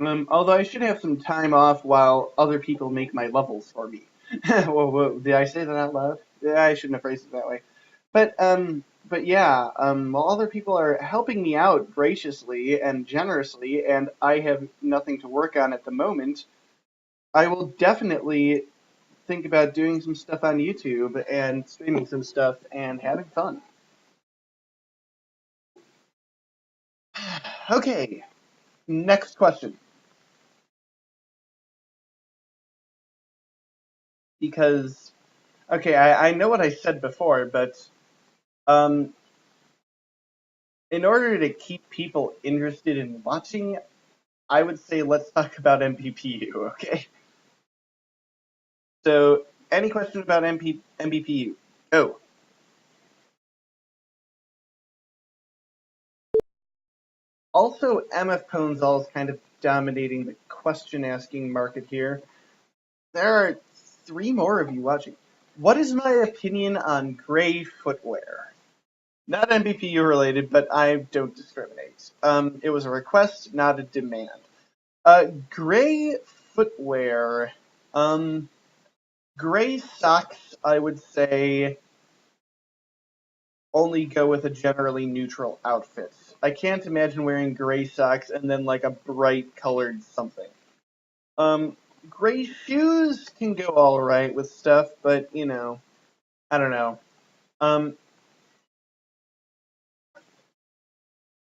Although I should have some time off while other people make my levels for me. Did I say that out loud? Yeah, I shouldn't have phrased it that way. But yeah, while other people are helping me out graciously and generously, and I have nothing to work on at the moment, I will definitely think about doing some stuff on YouTube and streaming some stuff and having fun. Okay, next question. Because, okay, I know what I said before, but um, in order to keep people interested in watching, I would say let's talk about MBPU, okay? So, any question about MBPU? Oh, also MF Ponzal is kind of dominating the question asking market here. There are three more of you watching. What is my opinion on gray footwear? Not MBPU related, but I don't discriminate. It was a request, not a demand. Gray footwear. Um, Gray socks, I would say, only go with a generally neutral outfit. I can't imagine wearing gray socks and then like a bright colored something. Um, Gray shoes can go all right with stuff, but I don't know. Um,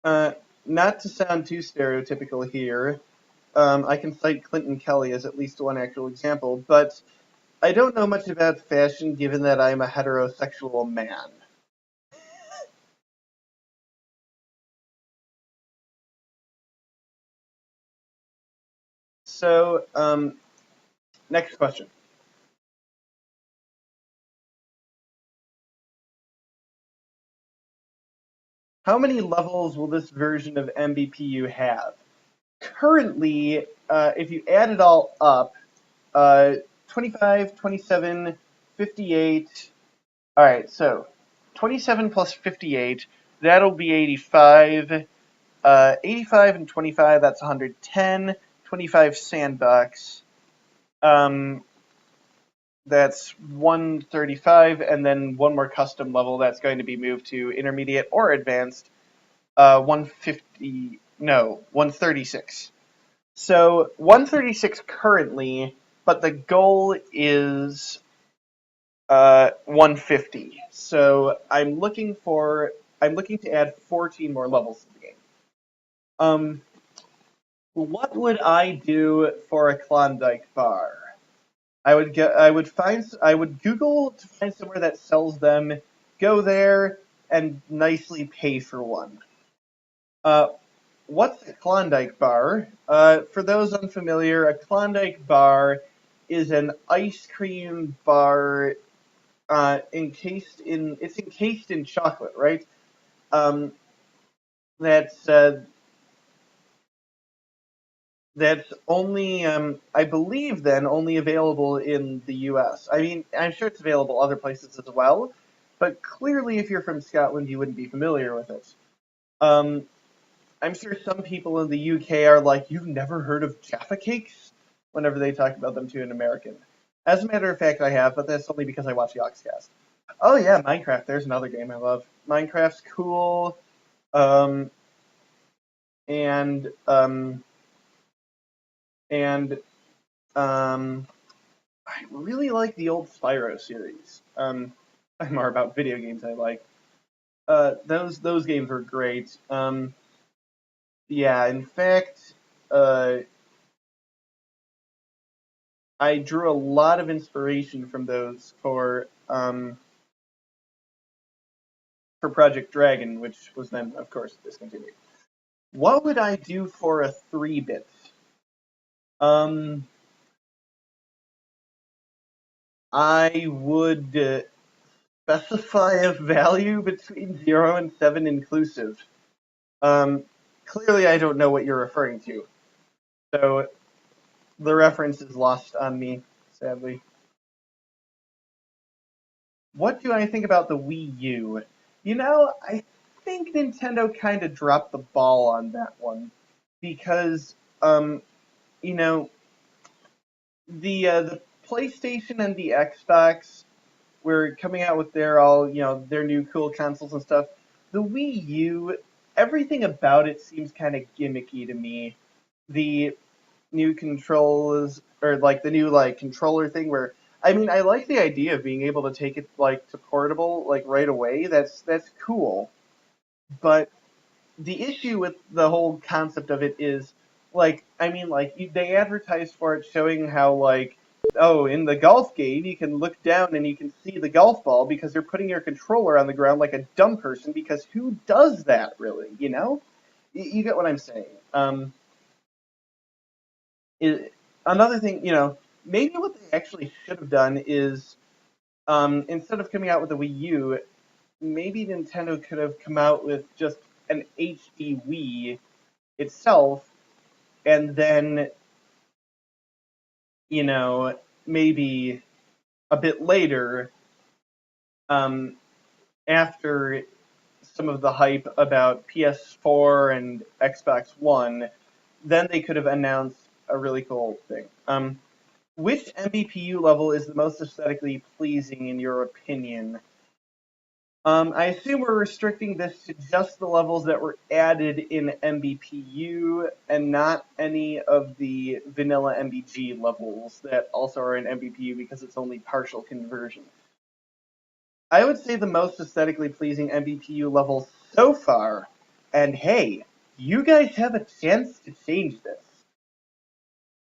uh, Not to sound too stereotypical here, I can cite Clinton Kelly as at least one actual example, but I don't know much about fashion given that I'm a heterosexual man. So, next question. How many levels will this version of MBPU have? Currently, if you add it all up, uh, 25, 27, 58. All right, so 27 plus 58, that'll be 85. 85 and 25, that's 110. 25 sandbox, um, that's 135, and then one more custom level that's going to be moved to intermediate or advanced, 150, no, 136. So 136 currently, but the goal is 150. So I'm looking to add 14 more levels to the game. Um, what would I do for a Klondike bar? I would Google to find somewhere that sells them, go there, and nicely pay for one. Uh, what's a Klondike bar? For those unfamiliar, a Klondike bar is an ice cream bar encased in chocolate, right? Um, that's that's only I believe then only available in the U.S. I mean, I'm sure it's available other places as well, but clearly, if you're from Scotland, you wouldn't be familiar with it. Um, I'm sure some people in the UK are like, "You've never heard of Jaffa cakes?" Whenever they talk about them to an American. As a matter of fact, I have, but that's only because I watch Yogscast. Oh yeah, Minecraft. There's another game I love. Minecraft's cool. Um, and and um, I really like the old Spyro series. More about video games I like. Those games were great. Yeah, in fact, uh, I drew a lot of inspiration from those for Project Dragon, which was then, of course, discontinued. What would I do for a 3-bit? Um, I would specify a value between 0 and 7 inclusive. Um, Clearly, I don't know what you're referring to, so the reference is lost on me, sadly. What do I think about the Wii U? I think Nintendo kind of dropped the ball on that one because you know, the PlayStation and the Xbox were coming out with their new cool consoles and stuff. The Wii U, everything about it seems kind of gimmicky to me. The new controls, or like the new like controller thing, where I mean, I like the idea of being able to take it like to portable like right away. That's cool. But the issue with the whole concept of it is, like, I mean, like, they advertised for it showing how, like, oh, in the golf game, you can look down and you can see the golf ball because they're putting your controller on the ground like a dumb person, because who does that, really, you know? You get what I'm saying. It, Another thing, maybe what they actually should have done is, instead of coming out with the Wii U, maybe Nintendo could have come out with just an HD Wii itself, and then, maybe a bit later, um, after some of the hype about PS4 and Xbox One, then they could have announced a really cool thing. Which MBPU level is the most aesthetically pleasing in your opinion? I assume we're restricting this to just the levels that were added in MBPU and not any of the vanilla MBG levels that also are in MBPU because it's only partial conversion. I would say the most aesthetically pleasing MBPU level so far, and hey, you guys have a chance to change this.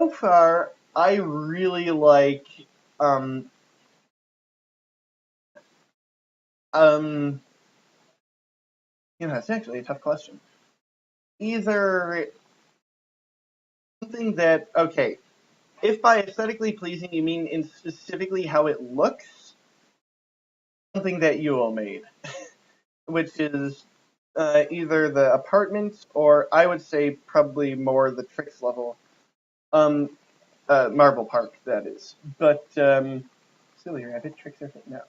So far, I really like, um, um, it's actually a tough question. Either something that, okay, if by aesthetically pleasing you mean in specifically how it looks, something that Yule made, which is either the apartment or I would say probably more the tricks level. Um, Marble Park, that is. But, silly rabbit, tricks are no.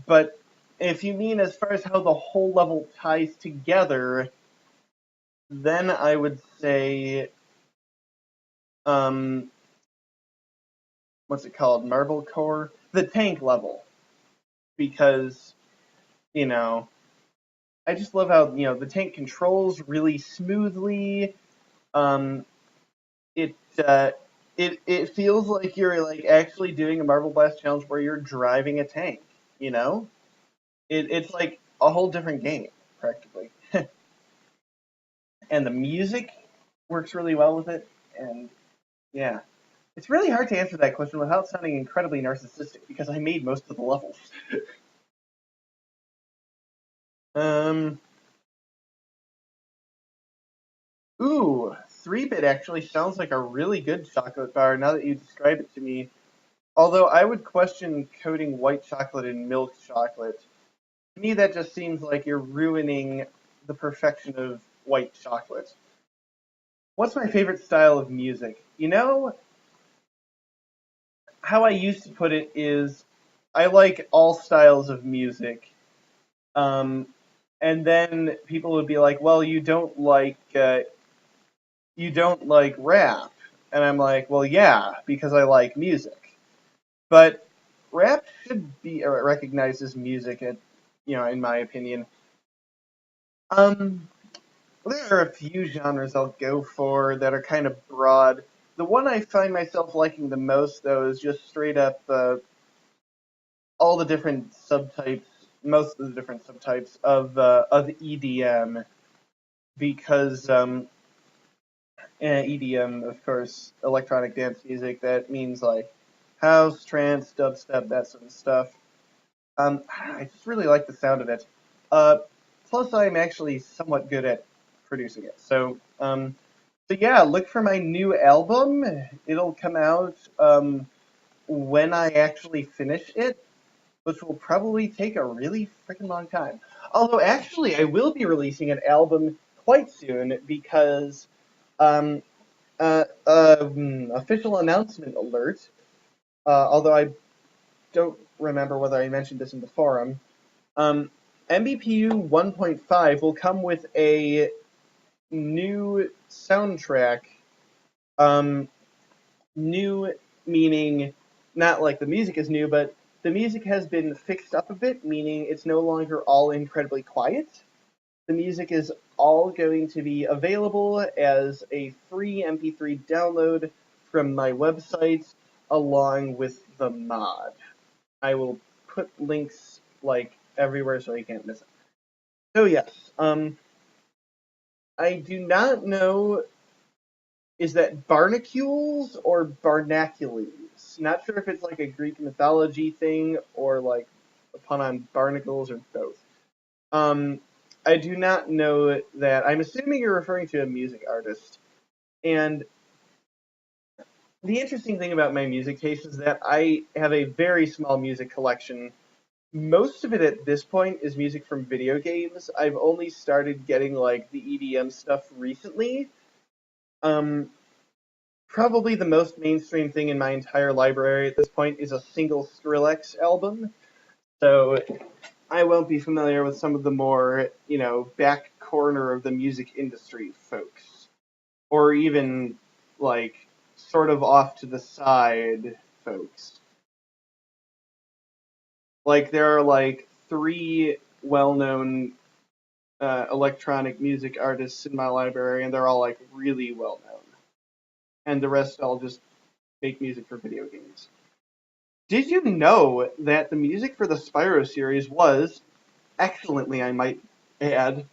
But if you mean as far as how the whole level ties together, then I would say, um, what's it called? Marble Core? The tank level. Because, you know, I just love how, the tank controls really smoothly. Um, it, uh, it feels like you're like actually doing a Marble Blast challenge where you're driving a tank, you know? It's like a whole different game, practically. And the music works really well with it, and yeah. It's really hard to answer that question without sounding incredibly narcissistic, because I made most of the levels. Um, Ooh, 3-bit actually sounds like a really good chocolate bar now that you describe it to me. Although I would question coating white chocolate in milk chocolate. To me, that just seems like you're ruining the perfection of white chocolate. What's my favorite style of music? How I used to put it is I like all styles of music. Um, and then people would be like, "Well, you don't like rap," and I'm like, "Well, yeah, because I like music." But rap should be recognized as music, in my opinion. Um, there are a few genres I'll go for that are kind of broad. The one I find myself liking the most, though, is just straight up all the different subtypes, most of the different subtypes of EDM, because EDM, of course, electronic dance music. That means like house, trance, dubstep, that sort of stuff. I just really like the sound of it. Uh, Plus, I'm actually somewhat good at producing it. So yeah, look for my new album. It'll come out when I actually finish it, which will probably take a really freaking long time. Although, actually, I will be releasing an album quite soon because, um, official announcement alert. Although I don't remember whether I mentioned this in the forum. Um, MBPU 1.5 will come with a new soundtrack Um, New meaning not like the music is new, but the music has been fixed up a bit, meaning it's no longer all incredibly quiet. The music is all going to be available as a free MP3 download from my website along with the mod. I will put links like everywhere so you can't miss it. So yes, I do not know, is that barnacules or barnacules? Not sure if it's like a Greek mythology thing or like a pun on barnacles or both. Um, I do not know that. I'm assuming you're referring to a music artist. And the interesting thing about my music taste is that I have a very small music collection. Most of it at this point is music from video games. I've only started getting like the EDM stuff recently. Um, Probably the most mainstream thing in my entire library at this point is a single Skrillex album. So I won't be familiar with some of the more, back corner of the music industry folks. Or even, like, sort of off to the side folks. Like, there are, like, three well-known electronic music artists in my library, and they're all, like, really well-known. And the rest all just make music for video games. Did you know that the music for the Spyro series was, excellently I might add,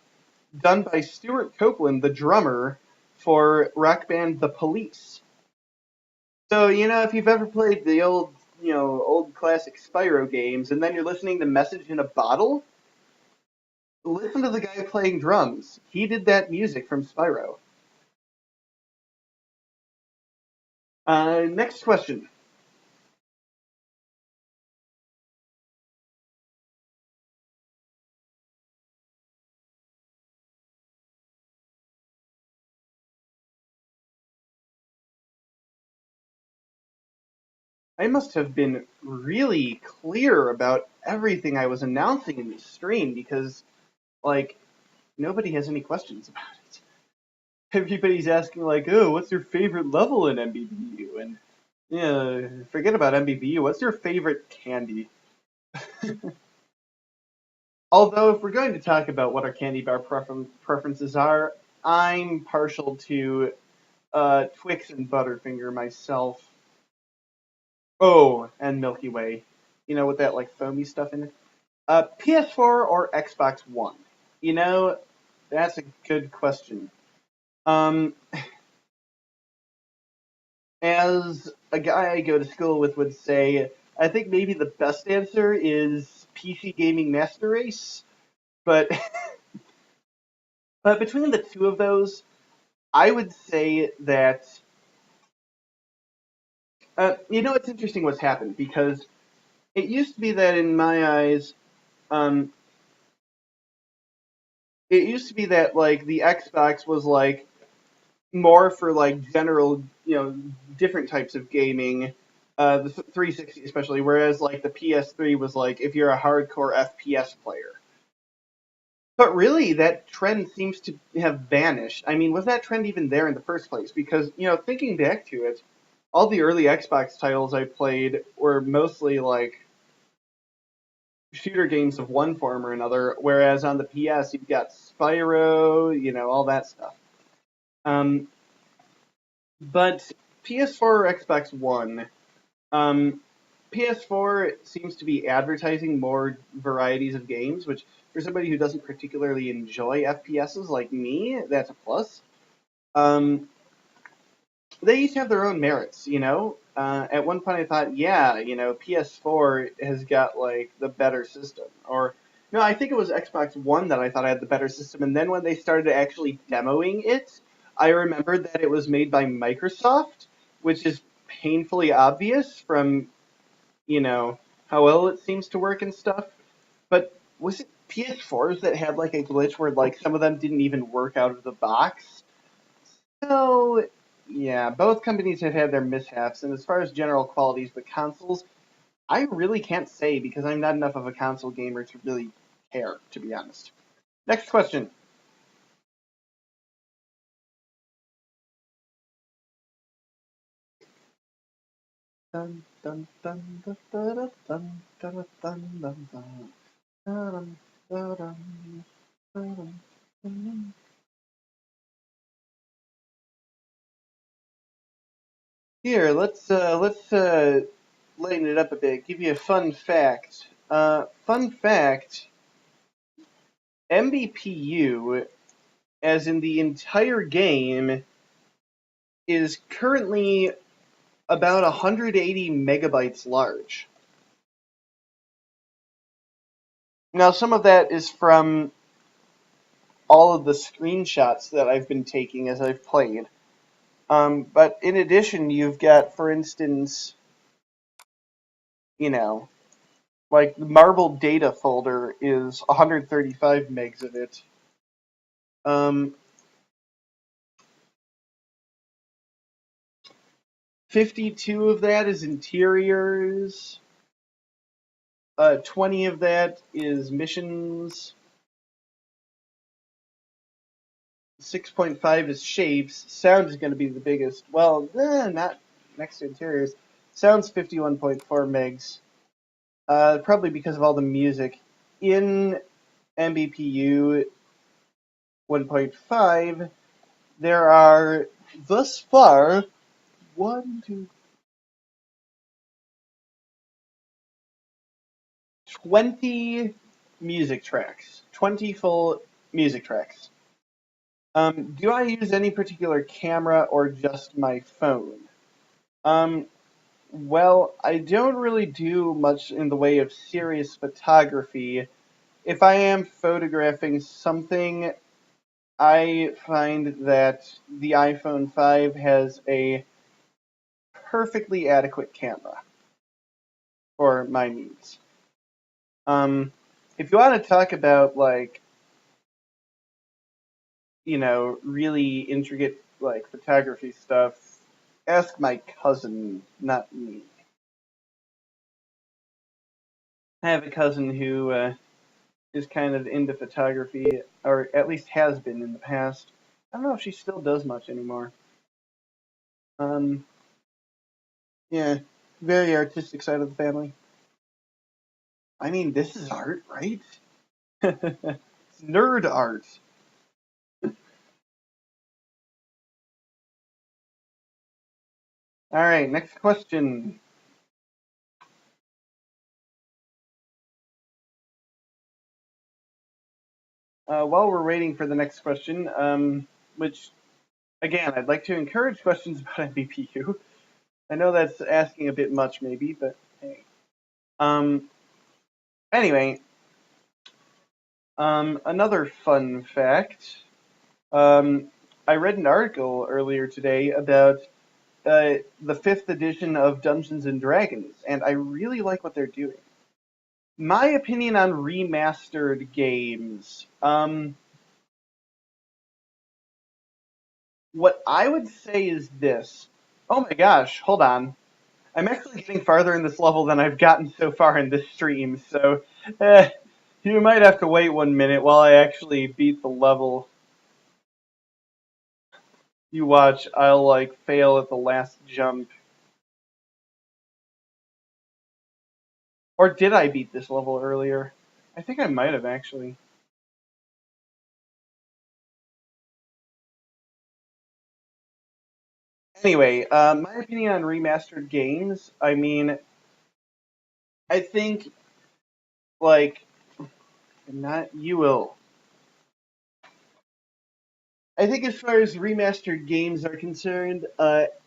done by Stuart Copeland, the drummer for rock band The Police? So, if you've ever played the old classic Spyro games, and then you're listening to Message in a Bottle, listen to the guy playing drums. He did that music from Spyro. Next question. I must have been really clear about everything I was announcing in the stream because, like, nobody has any questions about it. Everybody's asking, like, oh, what's your favorite level in MBPU? And, yeah, forget about MBPU. What's your favorite candy? Although, if we're going to talk about what our candy bar preferences are, I'm partial to Twix and Butterfinger myself. Oh, and Milky Way. With that, like, foamy stuff in it. PS4 or Xbox One? You know, that's a good question. Um, as a guy I go to school with would say, I think maybe the best answer is PC Gaming Master Race. But but between the two of those, I would say that it's interesting what's happened because it used to be that in my eyes, um, it used to be that like the Xbox was like more for like general, different types of gaming, the 360 especially, whereas like the PS3 was like if you're a hardcore FPS player. But really, that trend seems to have vanished. I mean, was that trend even there in the first place? Because, thinking back to it, all the early Xbox titles I played were mostly like shooter games of one form or another, whereas on the PS, you've got Spyro, all that stuff. Um, but PS4 or Xbox One, um, PS4 seems to be advertising more varieties of games, which for somebody who doesn't particularly enjoy FPSs like me, that's a plus. Um, they each have their own merits. At one point I thought, yeah, PS4 has got like the better system, or no, I think it was Xbox One that I thought I had the better system, and then when they started actually demoing it, I remembered that it was made by Microsoft, which is painfully obvious from how well it seems to work and stuff. But was it PS4s that had like a glitch where like some of them didn't even work out of the box? So yeah, both companies have had their mishaps, and as far as general qualities of the consoles, I really can't say because I'm not enough of a console gamer to really care, to be honest. Next question. Dun, dun, dun, dun, dun, dun, dun, dun, dun, dun. Dun, dun, dun, dun, dun. Here, let's lighten it up a bit. Give you a fun fact. Fun fact: MBPU, as in the entire game, is currently about 180 megabytes large. Now, some of that is from all of the screenshots that I've been taking as I've played. But in addition, you've got, for instance, you know, like the Marble data folder is 135 megs of it. Um, 52 of that is interiors. 20 of that is missions. 6.5 is shapes. Sound is going to be the biggest. Well, not next to interiors. Sound's 51.4 megs. Probably because of all the music. In MBPU 1.5, there are thus far 20 music tracks. 20 full music tracks. Do I use any particular camera or just my phone? Um, well, I don't really do much in the way of serious photography. If I am photographing something, I find that the iPhone 5 has a perfectly adequate camera for my needs. If you want to talk about like, really intricate like photography stuff, ask my cousin, not me. I have a cousin who is kind of into photography, or at least has been in the past. I don't know if she still does much anymore. Um, yeah, very artistic side of the family. I mean, this is art, right? It's nerd art. All right, next question. While we're waiting for the next question, which again, I'd like to encourage questions about MBPU. I know that's asking a bit much, maybe, but hey. Um, anyway, another fun fact. Um, I read an article earlier today about the fifth edition of Dungeons and Dragons, and I really like what they're doing. My opinion on remastered games. What I would say is this. Oh my gosh, hold on. I'm actually getting farther in this level than I've gotten so far in this stream, so you might have to wait 1 minute while I actually beat the level. You watch, I'll like fail at the last jump. Or did I beat this level earlier? I think I might have actually. Anyway, my opinion on remastered games. I mean, I think like not you will. I think as far as remastered games are concerned,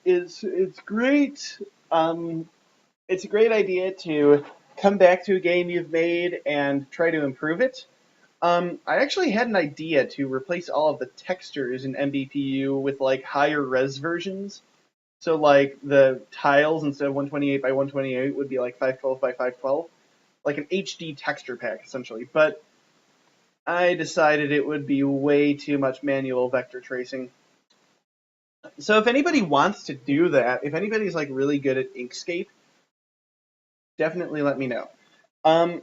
it's great. Um, it's a great idea to come back to a game you've made and try to improve it. I actually had an idea to replace all of the textures in MBPU with like higher res versions. So like the tiles instead of 128 by 128 would be like 512 by 512, like an HD texture pack essentially. But I decided it would be way too much manual vector tracing. So if anybody wants to do that, if anybody's like really good at Inkscape, definitely let me know. Um,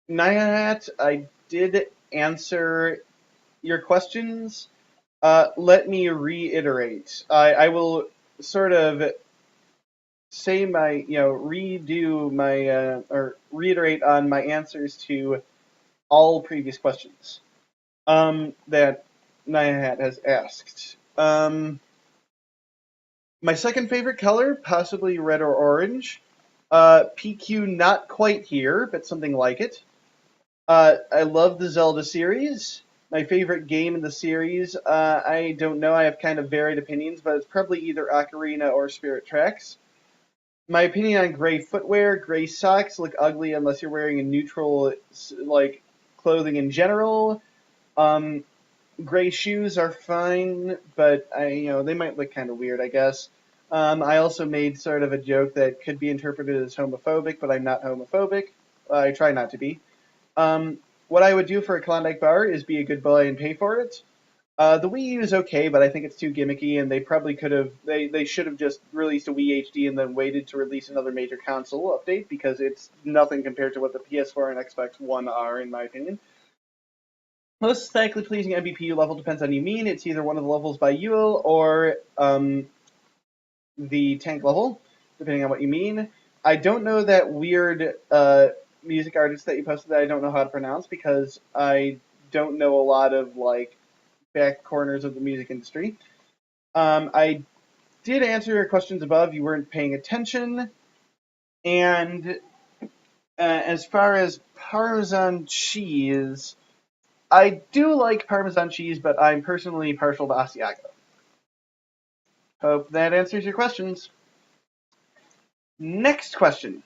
Nyanat, I did answer your questions. Let me reiterate. I will sort of say my, redo my, or reiterate on my answers to all previous questions that Nyahat has asked. My second favorite color, possibly red or orange. PQ not quite here, but something like it. I love the Zelda series. My favorite game in the series, I don't know. I have kind of varied opinions, but it's probably either Ocarina or Spirit Tracks. My opinion on gray footwear: gray socks look ugly unless you're wearing a neutral, like, clothing in general. Um, Gray shoes are fine, but they might look kind of weird, I guess. I also made sort of a joke that could be interpreted as homophobic, but I'm not homophobic. I try not to be. What I would do for a Klondike bar is be a good boy and pay for it. The Wii U is okay, but I think it's too gimmicky, and they probably could have. They should have just released a Wii HD and then waited to release another major console update because it's nothing compared to what the PS4 and Xbox One are, in my opinion. Most aesthetically pleasing MBPU level depends on you mean. It's either one of the levels by Yule or the tank level, depending on what you mean. I don't know that weird music artist that you posted that I don't know how to pronounce because I don't know a lot of like back corners of the music industry. I did answer your questions above. You weren't paying attention. And as far as Parmesan cheese, I do like Parmesan cheese, but I'm personally partial to Asiago. Hope that answers your questions. Next question.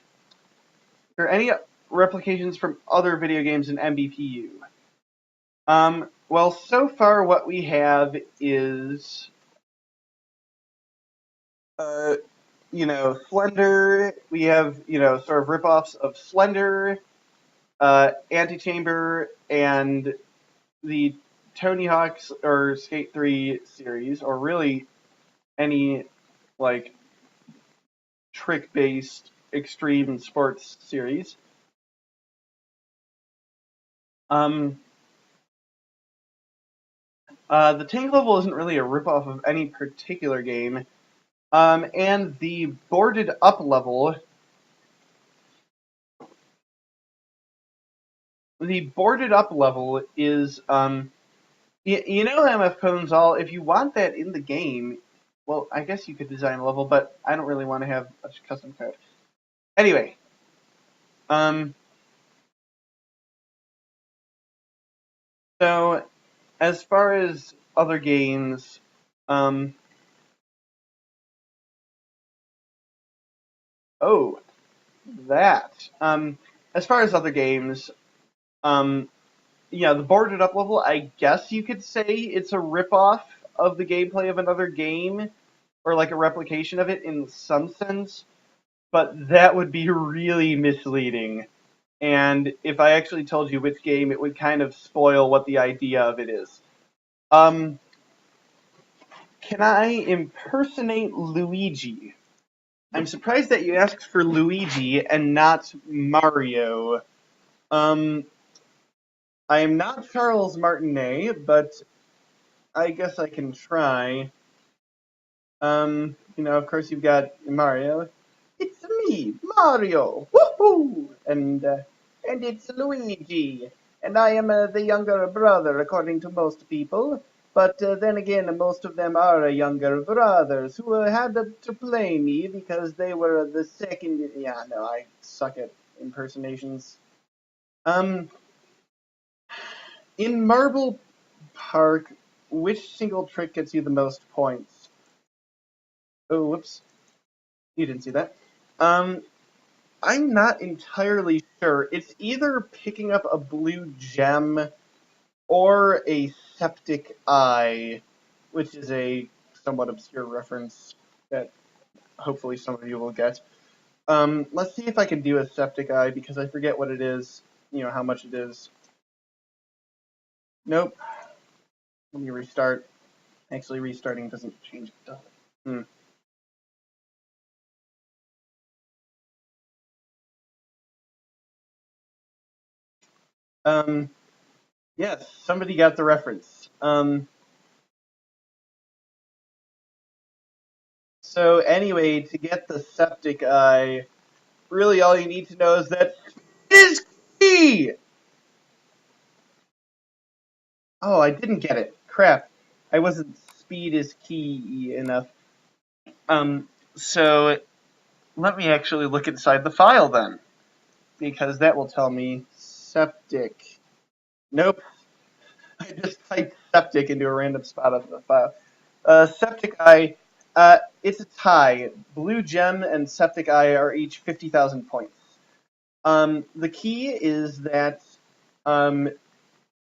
Are there any replications from other video games in MBPU? Well, so far what we have is, Slender. We have, sort of ripoffs of Slender, Antichamber, and the Tony Hawk's or Skate 3 series, or really any, like, trick-based extreme sports series. The tank level isn't really a ripoff of any particular game. And the boarded up level, is, MF Cones all, if you want that in the game, well, I guess you could design a level, but I don't really want to have a custom code. Anyway, so as far as other games, oh, that. As far as other games, the boarded up level, I guess you could say it's a ripoff of the gameplay of another game, or like a replication of it in some sense, but that would be really misleading. And if I actually told you which game, it would kind of spoil what the idea of it is. Can I impersonate Luigi? I'm surprised that you asked for Luigi and not Mario. I am not Charles Martinet, but I guess I can try. Of course you've got Mario. It's me, Mario. Woohoo! And it's Luigi. And I am the younger brother, according to most people. But then again, most of them are younger brothers who had to play me because they were the second. Yeah, no, I suck at impersonations. In Marble Park, which single trick gets you the most points? Oh, whoops. You didn't see that. I'm not entirely sure. It's either picking up a blue gem or a septic eye, which is a somewhat obscure reference that hopefully some of you will get. Let's see if I can do a septic eye because I forget what it is, how much it is. Nope. Let me restart. Actually, restarting doesn't change it, does it? Yes, somebody got the reference. So anyway, to get the septic eye, really all you need to know is that it is key! Oh, I didn't get it. Crap. I wasn't speed is key enough. So let me actually look inside the file then, because that will tell me septic. Nope. I just typed septic into a random spot of the file. Septic eye, it's a tie. Blue gem and septic eye are each 50,000 points. The key is that um,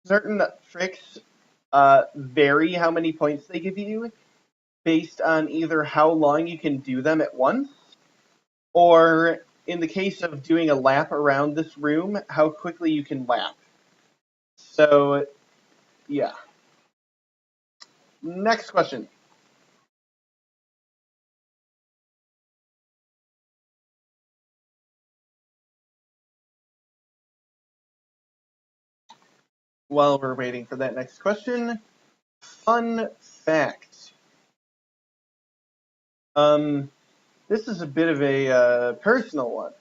certain tricks vary how many points they give you based on either how long you can do them at once, or in the case of doing a lap around this room, how quickly you can lap. So, yeah. Next question. While we're waiting for that next question, fun fact. Um, this is a bit of a personal one.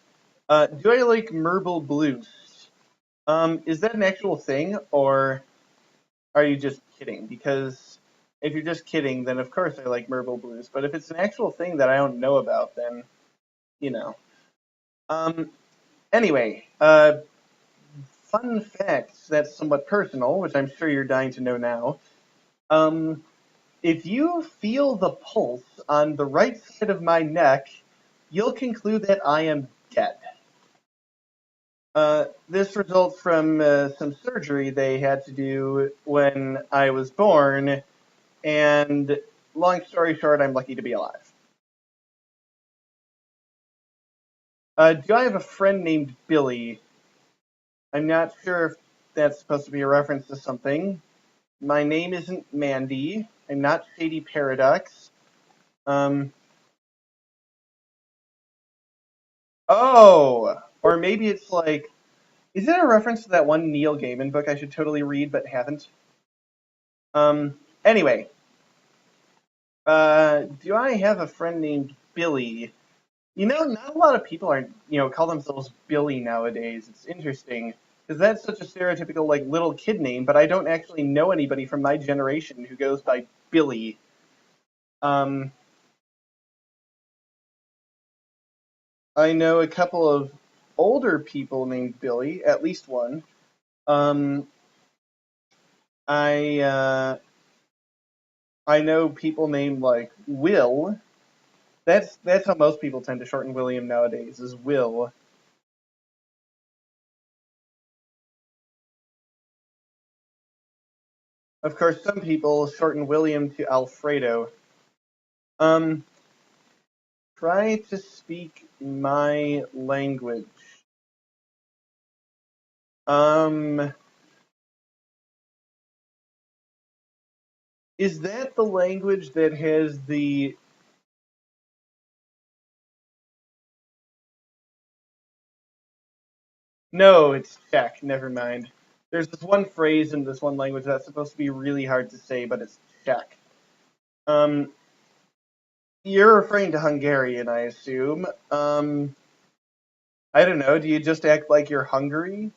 Do I like Merble blues? Is that an actual thing, or are you just kidding? Because if you're just kidding, then of course I like Merble blues. But if it's an actual thing that I don't know about, then you know. Um, anyway, fun fact that's somewhat personal, which I'm sure you're dying to know now. Um, if you feel the pulse on the right side of my neck, you'll conclude that I am dead. This results from some surgery they had to do when I was born, and long story short, I'm lucky to be alive. Do I have a friend named Billy? I'm not sure if that's supposed to be a reference to something. My name isn't Mandy. I'm not Shady Paradox. Um, oh, or maybe it's like, is it a reference to that one Neil Gaiman book I should totally read but haven't? Anyway, do I have a friend named Billy? You know, not a lot of people are, call themselves Billy nowadays. It's interesting because that's such a stereotypical like little kid name, but I don't actually know anybody from my generation who goes by Billy. Um, I know a couple of older people named Billy, at least one. Um, I I know people named like Will. That's how most people tend to shorten William nowadays is Will. Of course, some people shorten William to Alfredo. Um, try to speak my language. Um, is that the language that has the? No, it's Czech. Never mind. There's this one phrase in this one language that's supposed to be really hard to say, but it's Czech. Um, you're referring to Hungarian, I assume. I don't know. Do you just act like you're hungry?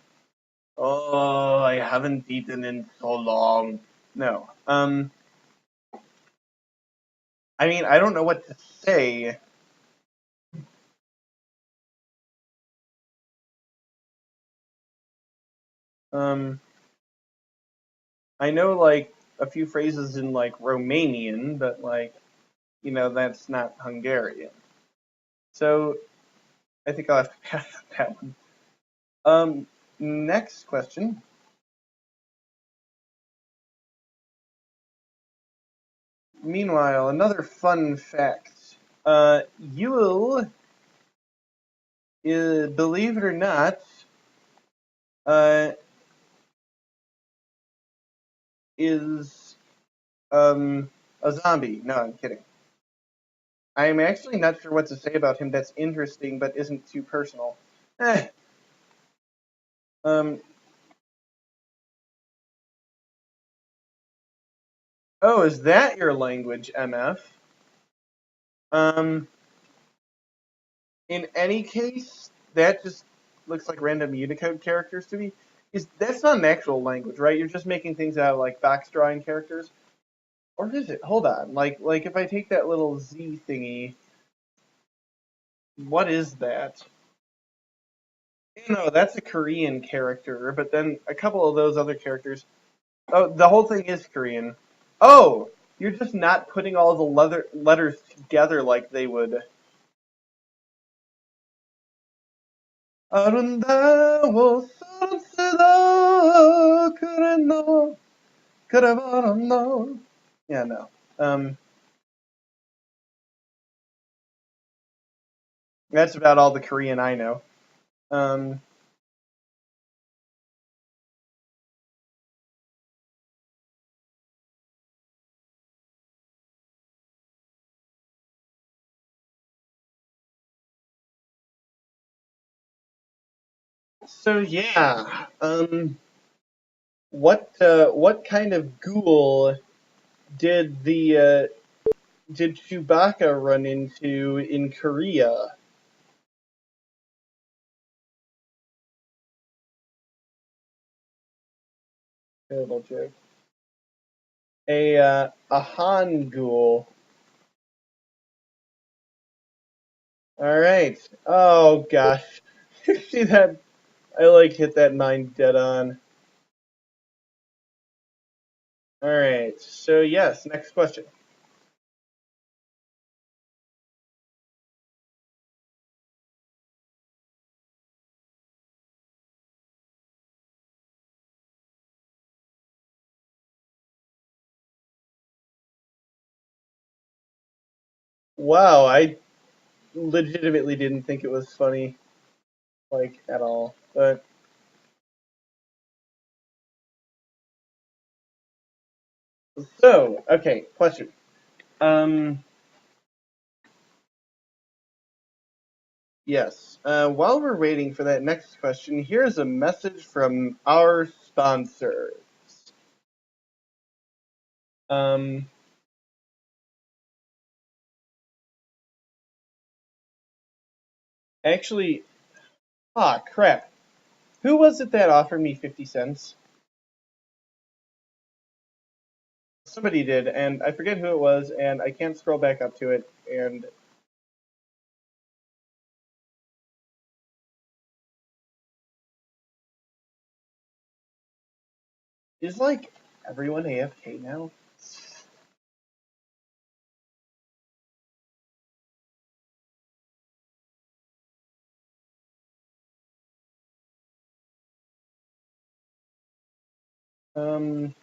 Oh, I haven't eaten in so long. No. I mean, I don't know what to say. Um, I know like a few phrases in like Romanian, but like, that's not Hungarian. So I think I'll have to pass on that one. Next question. Meanwhile, another fun fact. Yule, believe it or not, uh, is a zombie. No, I'm kidding. I'm actually not sure what to say about him that's interesting but isn't too personal. Eh. Um, oh, is that your language, MF? Um, in any case, that just looks like random Unicode characters to me. That's not an actual language, right? You're just making things out of like box drawing characters, or is it? Hold on, like if I take that little Z thingy, what is that? No, that's a Korean character, but then a couple of those other characters. Oh, the whole thing is Korean. Oh, you're just not putting all the letters together like they would. 아름다워 sunset 그래 너 그래 바로 너. Yeah, no. That's about all the Korean I know. Um, so yeah. What kind of ghoul did did Chewbacca run into in Korea? Terrible joke. A Han ghoul. All right. Oh gosh. See that? I like hit that mine dead on. All right. So yes, next question. Wow, I legitimately didn't think it was funny, like at all. But so okay, question. Um, yes. While we're waiting for that next question, here's a message from our sponsors. Um, actually, ah, crap. Who was it that offered me 50 cents? Somebody did, and I forget who it was, and I can't scroll back up to it. And is like everyone AFK now? Um,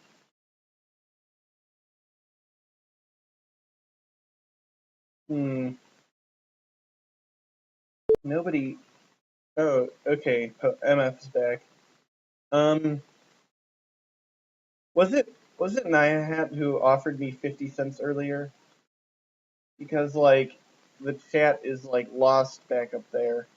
hmm, nobody. Oh, okay. MF's back. Um, was it Niahat who offered me 50 cents earlier? Because like the chat is like lost back up there.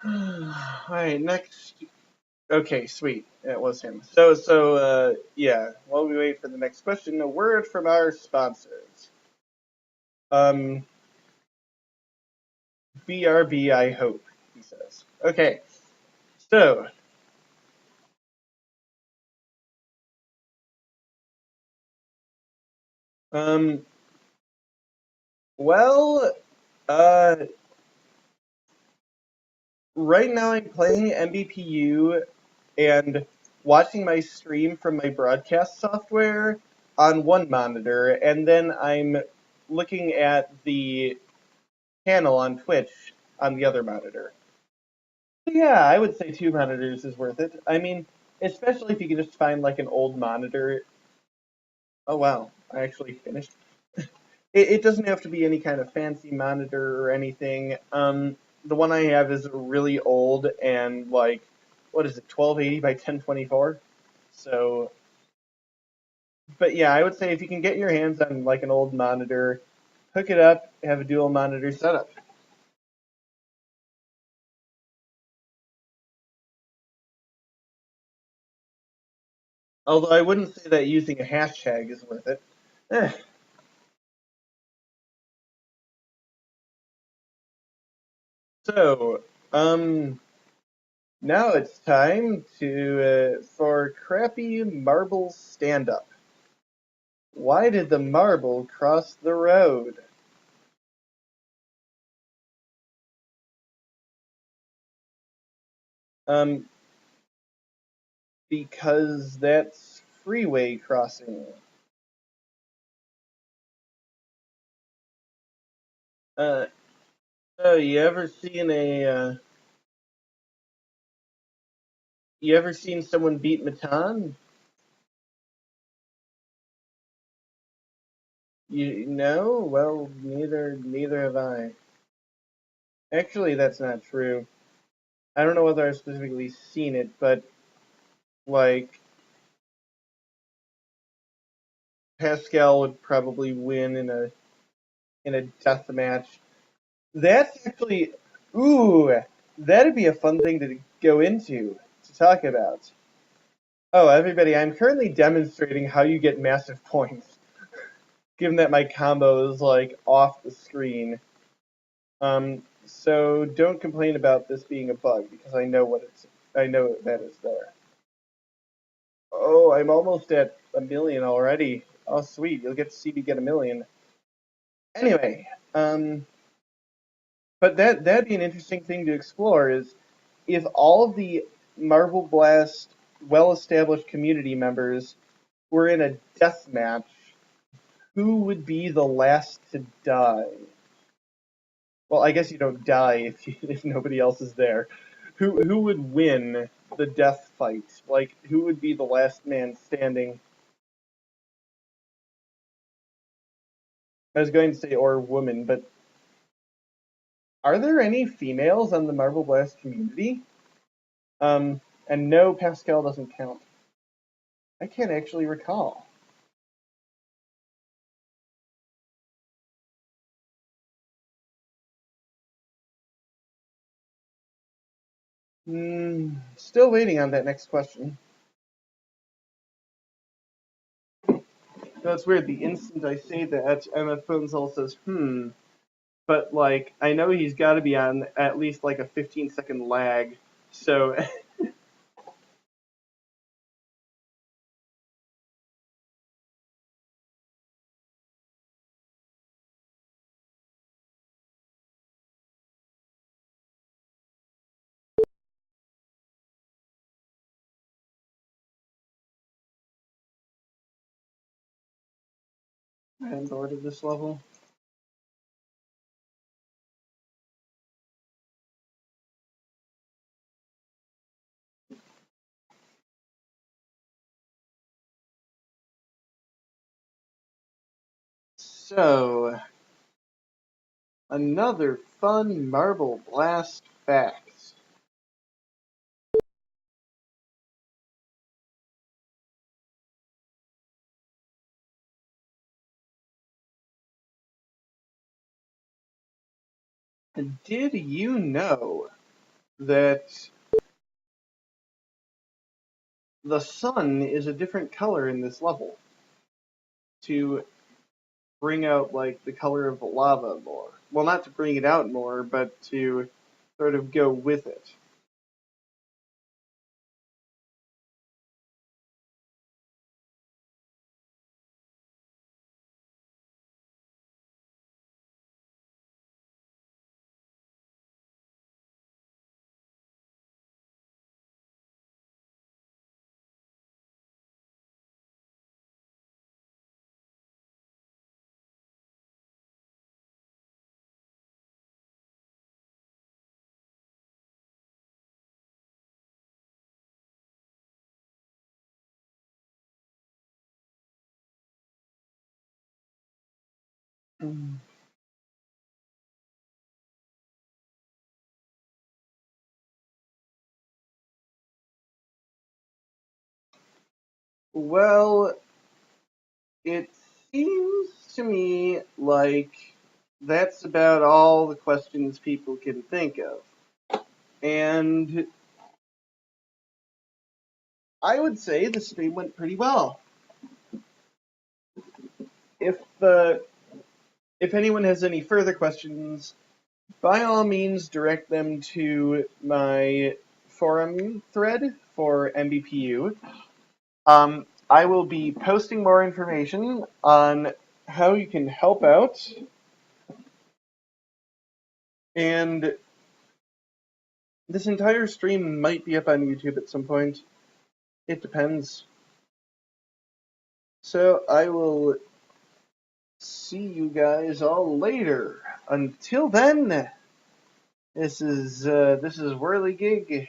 All right, next. Okay, sweet. It was him. So yeah. While we wait for the next question, a word from our sponsors. Um, BRB, I hope he says. Okay, so um, well, uh, right now I'm playing MBPU and watching my stream from my broadcast software on one monitor, and then I'm looking at the channel on Twitch on the other monitor. Yeah, I would say two monitors is worth it. I mean, especially if you can just find like an old monitor. Oh wow, I actually finished. It doesn't have to be any kind of fancy monitor or anything. The one I have is really old and like, what is it, 1280 by 1024? So, but yeah, I would say if you can get your hands on like an old monitor, hook it up, have a dual monitor setup. Although I wouldn't say that using a hashtag is worth it. Eh. So, now it's time for crappy marble stand-up. Why did the marble cross the road? Um, because that's freeway crossing. Uh, oh, you ever seen someone beat Matan? You know? Well, neither have I. Actually, that's not true. I don't know whether I've specifically seen it, but like Pascal would probably win in a death match. That's actually ooh, that'd be a fun thing to go into to talk about. Oh, everybody, I'm currently demonstrating how you get massive points, given that my combo is like off the screen. So don't complain about this being a bug because I know that it's there. Oh, I'm almost at a million already. Oh, sweet. You'll get to see me get a million. Anyway, but that'd be an interesting thing to explore is if all of the Marble Blast well-established community members were in a death match, who would be the last to die? Well, I guess you don't die if nobody else is there. Who would win the death fight? Like who would be the last man standing? I was going to say or woman, but are there any females on the Marble Blast community? And no, Pascal doesn't count. I can't actually recall. Still waiting on that next question. No, it's weird. The instant I say that, my phone call says, but like I know he's got to be on at least like a 15-second lag. So I'm bored of this level. So another fun Marble Blast fact. Did you know that the sun is a different color in this level to bring out like the color of the lava more? Well, not to bring it out more, but to sort of go with it. Well, it seems to me like that's about all the questions people can think of. And I would say the stream went pretty well. If anyone has any further questions, by all means direct them to my forum thread for MBPU. I will be posting more information on how you can help out, and this entire stream might be up on YouTube at some point. It depends. So I will see you guys all later. Until then, this is Whirligig.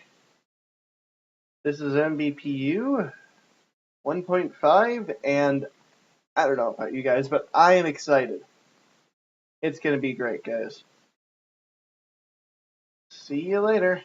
This is MBPU 1.5, and I don't know about you guys, but I am excited. It's gonna be great, guys. See you later.